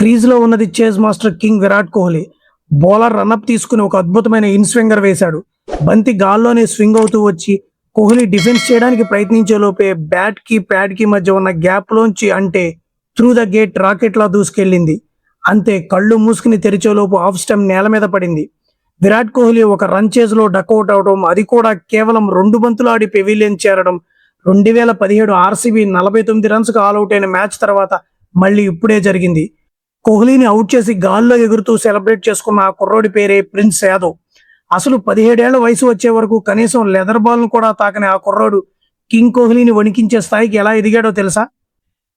క్రీజ్లో ఉన్నది chase master king Virat Kohli. Bowler run-up తీసుకుని ఒక అద్భుతమైన ఇన్ స్వింగర్ వేశాడు. బంతి గాల్లోనే స్వింగ్ అవుతూ వచ్చి కోహ్లీ డిఫెన్స్ చేయడానికి ప్రయత్నించే లోపే బ్యాట్ కి ప్యాడ్ కి మధ్య ఉన్న గ్యాప్ లోంచి అంటే త్రూ ద గేట్ రాకెట్ లా దూసుకెళ్లింది. అంతే, కళ్ళు మూసుకుని తెరిచేలోపు ఆఫ్ స్టంప్ నేల మీద పడింది. విరాట్ కోహ్లీ ఒక రన్ చేజ్ లో డకౌట్ అవడం, అది కూడా కేవలం 2 బంతులు ఆడి పెవిలియన్ చేరడం. 2017 ఆర్సీబీ 49 రన్స్ కు ఆల్అౌట్ అయిన మ్యాచ్ తర్వాత మళ్ళీ ఇప్పుడే జరిగింది. కోహ్లీని అవుట్ చేసి గాల్లో ఎగురుతూ సెలబ్రేట్ చేసుకున్న ఆ కుర్రోడి పేరే ప్రిన్స్ యాదవ్. అసలు 17 ఏళ్ల వయసు వచ్చే వరకు కనీసం లెదర్ బాల్ ను కూడా తాకని ఆ కుర్రోడు కింగ్ కోహ్లీని వణికించే స్థాయికి ఎలా ఎదిగాడో తెలుసా?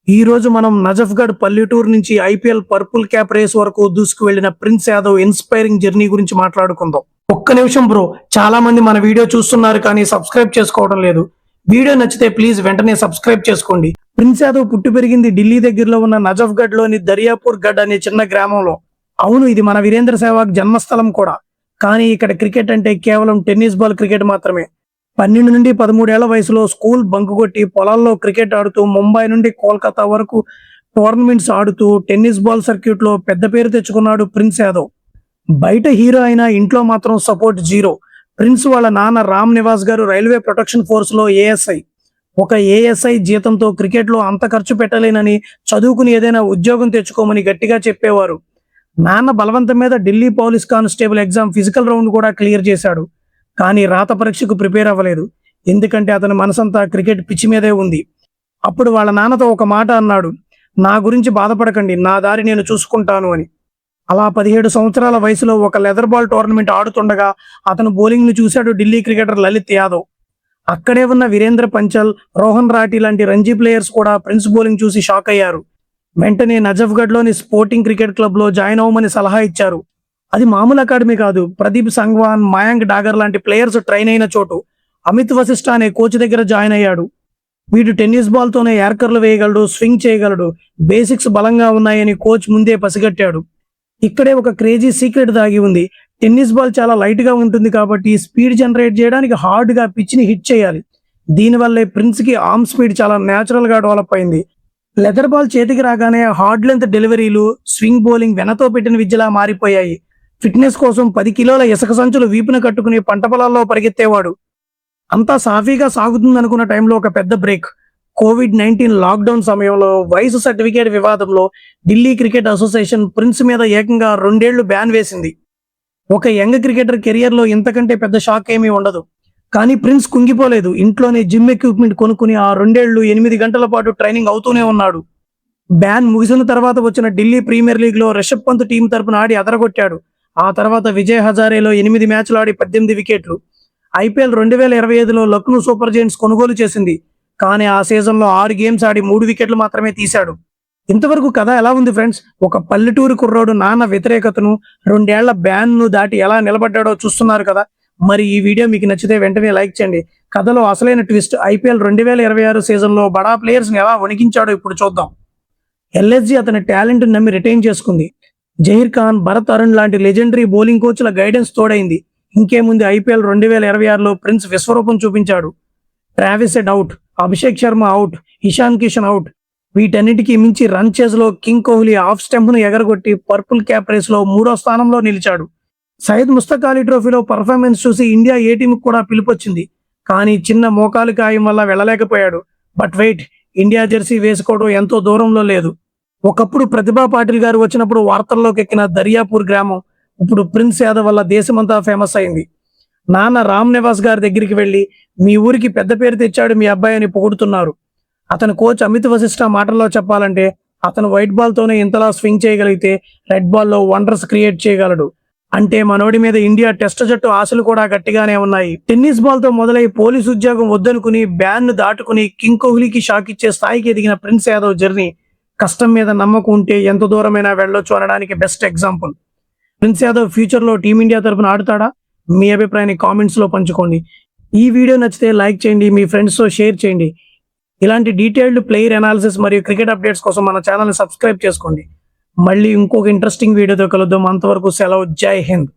ఈ రోజు మనం నజఫ్గఢ్ పల్లెటూరు నుంచి ఐపీఎల్ పర్పుల్ క్యాప్ రేస్ వరకు దూసుకు వెళ్లిన ప్రిన్స్ యాదవ్ ఇన్స్పైరింగ్ జర్నీ గురించి మాట్లాడుకుందాం. ఒక్క నిమిషం బ్రో, చాలా మంది మన వీడియో చూస్తున్నారు కానీ సబ్స్క్రైబ్ చేసుకోవడం లేదు. వీడియో నచ్చితే ప్లీజ్ వెంటనే సబ్స్క్రైబ్ చేసుకోండి. ప్రిన్స్ యాదవ్ పుట్టి పెరిగింది ఢిల్లీ దగ్గరలో ఉన్న నజఫ్గఢ్ లోని దరియాపూర్ గఢ్ అనే చిన్న గ్రామంలో. అవును, ఇది మన వీరేంద్ర సెహ్వాగ్ జన్మస్థలం కూడా. కానీ ఇక్కడ క్రికెట్ అంటే కేవలం టెన్నిస్ బాల్ క్రికెట్ మాత్రమే. 12 నుండి 13 ఏళ్ల వయసులో స్కూల్ బంక్ కొట్టి పొలాల్లో క్రికెట్ ఆడుతూ ముంబై నుండి కోల్కతా వరకు టోర్నమెంట్స్ ఆడుతూ టెన్నిస్ బాల్ సర్క్యూట్ లో పెద్ద పేరు తెచ్చుకున్నాడు ప్రిన్స్ యాదవ్. బయట హీరో అయినా ఇంట్లో మాత్రం సపోర్ట్ జీరో. ప్రిన్స్ వాళ్ళ నాన్న రామ్ నివాస్ గారు రైల్వే ప్రొటెక్షన్ ఫోర్స్ లో ఏఎస్ఐ. ఒక ఏఎస్ఐ జీతంతో క్రికెట్ లో అంత ఖర్చు పెట్టలేనని చదువుకుని ఏదైనా ఉద్యోగం తెచ్చుకోమని గట్టిగా చెప్పేవారు. నాన్న బలవంతం మీద Delhi police constable exam physical round కూడా క్లియర్ చేశాడు. కానీ రాత పరీక్షకు ప్రిపేర్ అవ్వలేదు. ఎందుకంటే అతని మనసంతా క్రికెట్ పిచ్చి మీదే ఉంది. అప్పుడు వాళ్ళ నాన్నతో ఒక మాట అన్నాడు, నా గురించి బాధపడకండి, నా దారి నేను చూసుకుంటాను అని. అలా 17 సంవత్సరాల వయసులో ఒక లెదర్ బాల్ టోర్నమెంట్ ఆడుతుండగా అతను బౌలింగ్ ను చూశాడు ఢిల్లీ క్రికెటర్ లలిత్ యాదవ్. అక్కడే ఉన్న వీరేంద్ర పంచల్, రోహన్ రాఠీ లాంటి రంజీ ప్లేయర్స్ కూడా ప్రిన్స్ బౌలింగ్ చూసి షాక్ అయ్యారు. వెంటనే నజఫ్గఢ్ లోని స్పోర్టింగ్ క్రికెట్ క్లబ్ లో జాయిన్ అవ్వమని సలహా ఇచ్చారు. అది మామూలు అకాడమీ కాదు, ప్రదీప్ సంగ్వాన్, మయాంక్ డాగర్ లాంటి ప్లేయర్స్ ట్రైన్ అయిన చోటు. అమిత్ వశిష్ఠ అనే కోచ్ దగ్గర జాయిన్ అయ్యాడు. వీడు టెన్నిస్ బాల్ తోనే యార్కర్లు వేయగలడు, స్వింగ్ చేయగలడు, బేసిక్స్ బలంగా ఉన్నాయని కోచ్ ముందే పసిగట్టాడు. ఇక్కడే ఒక క్రేజీ సీక్రెట్ దాగి ఉంది. టెన్నిస్ బాల్ చాలా లైట్ గా ఉంటుంది కాబట్టి స్పీడ్ జనరేట్ చేయడానికి హార్డ్ గా పిచ్ ని హిట్ చేయాలి. దీనివల్లే ప్రిన్స్ కి ఆర్మ్ స్పీడ్ చాలా న్యాచురల్ గా డెవలప్ అయింది. లెదర్ బాల్ చేతికి రాగానే హార్డ్ లెంత్ డెలివరీలు, స్వింగ్ బౌలింగ్ వెనతో పెట్టిన విద్యలా మారిపోయాయి. ఫిట్నెస్ కోసం 10 కిలోల ఇసుక సంచులు వీపున కట్టుకుని పంట పొలాల్లో పరిగెత్తేవాడు. అంతా సాఫీగా సాగుతుందనుకున్న టైంలో ఒక పెద్ద బ్రేక్. COVID-19 లాక్డౌన్ సమయంలో వయసు సర్టిఫికేట్ వివాదంలో ఢిల్లీ క్రికెట్ అసోసియేషన్ ప్రిన్స్ మీద ఏకంగా 2 ఏళ్లు బ్యాన్ వేసింది. ఒక యంగ్ క్రికెటర్ కెరియర్ లో ఇంతకంటే పెద్ద షాక్ ఏమీ ఉండదు. కానీ ప్రిన్స్ కుంగిపోలేదు. ఇంట్లోనే జిమ్ ఎక్విప్మెంట్ కొనుక్కుని ఆ 2 ఏళ్లు 8 గంటల పాటు ట్రైనింగ్ అవుతూనే ఉన్నాడు. బ్యాన్ ముగిసిన తర్వాత వచ్చిన ఢిల్లీ ప్రీమియర్ లీగ్ లో రిషబ్ పంత్ టీం తరపున ఆడి అదరగొట్టాడు. ఆ తర్వాత విజయ్ హజారేలో 8 మ్యాచ్లు ఆడి 18 వికెట్లు. ఐపీఎల్ 2025లో లక్నో సూపర్ జైంట్స్ కొనుగోలు చేసింది. కానీ ఆ సీజన్ లో 6 గేమ్స్ ఆడి 3 వికెట్లు మాత్రమే తీశాడు. ఇంతవరకు కథ ఎలా ఉంది ఫ్రెండ్స్? ఒక పల్లెటూరు కుర్రోడు నాన్న వ్యతిరేకతను, 2 ఏళ్ల బ్యాన్ ను దాటి ఎలా నిలబడ్డాడో చూస్తున్నారు కదా. మరి ఈ వీడియో మీకు నచ్చితే వెంటనే లైక్ చేయండి. కథలో అసలైన ట్విస్ట్ ఐపీఎల్ 2026 సీజన్ లో బడా ప్లేయర్స్ ని ఎలా వణికించాడో ఇప్పుడు చూద్దాం. ఎల్ఎస్జీ అతని టాలెంట్ నమ్మి రిటైన్ చేసుకుంది. జహీర్ ఖాన్, భరత్ అరుణ్ లాంటి లెజెండరీ బౌలింగ్ కోచ్ల గైడెన్స్ తోడైంది. ఇంకేముంది, ఐపీఎల్ 2026లో ప్రిన్స్ విశ్వరూపం చూపించాడు. Travis head out, Abhishek Sharma out, Ishan Kishan out. వీటన్నిటికీ మించి రన్ చేజ్ లో కింగ్ కోహ్లీ ఆఫ్ స్టంప్ ను ఎగరగొట్టి పర్పుల్ క్యాప్ రేస్ లో 3వ స్థానంలో నిలిచాడు. సయ్యద్ ముస్తక్ అలీ ట్రోఫీలో పర్ఫార్మెన్స్ చూసి ఇండియా ఏ టీంకి కూడా పిలుపొచ్చింది. కానీ చిన్న మోకాలు గాయం వల్ల వెళ్ళలేకపోయాడు. బట్ వెయిట్, ఇండియా జెర్సీ వేసుకోవడం ఎంతో దూరంలో లేదు. ఒకప్పుడు ప్రతిభా పాటిల్ గారు వచ్చినప్పుడు వార్తల్లోకి ఎక్కిన దరియాపూర్ గ్రామం ఇప్పుడు ప్రిన్స్ యాదవ్ వల్ల దేశమంతా ఫేమస్ అయింది. నాన్న రామ్ నివాస్ గారి దగ్గరికి వెళ్లి, మీ ఊరికి పెద్ద పేరు తెచ్చాడు మీ అబ్బాయి అని పొగుడుతున్నారు. అతని కోచ్ అమిత్ వశిష్ఠ మాటల్లో చెప్పాలంటే, అతను వైట్ బాల్ తోనే ఇంతలా స్వింగ్ చేయగలిగితే రెడ్ బాల్ లో వండర్స్ క్రియేట్ చేయగలడు. అంటే మనోడి మీద ఇండియా టెస్ట్ జట్టు ఆశలు కూడా గట్టిగానే ఉన్నాయి. టెన్నిస్ బాల్ తో మొదలై పోలీసు ఉద్యోగం వద్దనుకుని బ్యాన్ ను దాటుకుని కింగ్ కోహ్లీకి షాక్ ఇచ్చే స్థాయికి ఎదిగిన ప్రిన్స్ యాదవ్ జర్నీ కష్టం మీద నమ్మకం ఉంటే ఎంత దూరమైనా వెళ్ళొచ్చు అనడానికి best example. Prince Yadav future లో టీమిండియా తరపున ఆడుతాడా? మీ అభిప్రాయాన్ని కామెంట్స్ లో పంచుకోండి. ఈ వీడియో నచ్చితే లైక్ చేయండి, మీ ఫ్రెండ్స్ తో షేర్ చేయండి. ఇలాంటి డీటెయిల్డ్ ప్లేయర్ అనాలిసిస్ మరియు క్రికెట్ అప్డేట్స్ కోసం మన ఛానల్ ని సబ్స్క్రైబ్ చేసుకోండి. మళ్ళీ ఇంకొక ఇంట్రెస్టింగ్ వీడియోతో కలుద్దాం. అంతవరకు సెలవు. జై హింద్.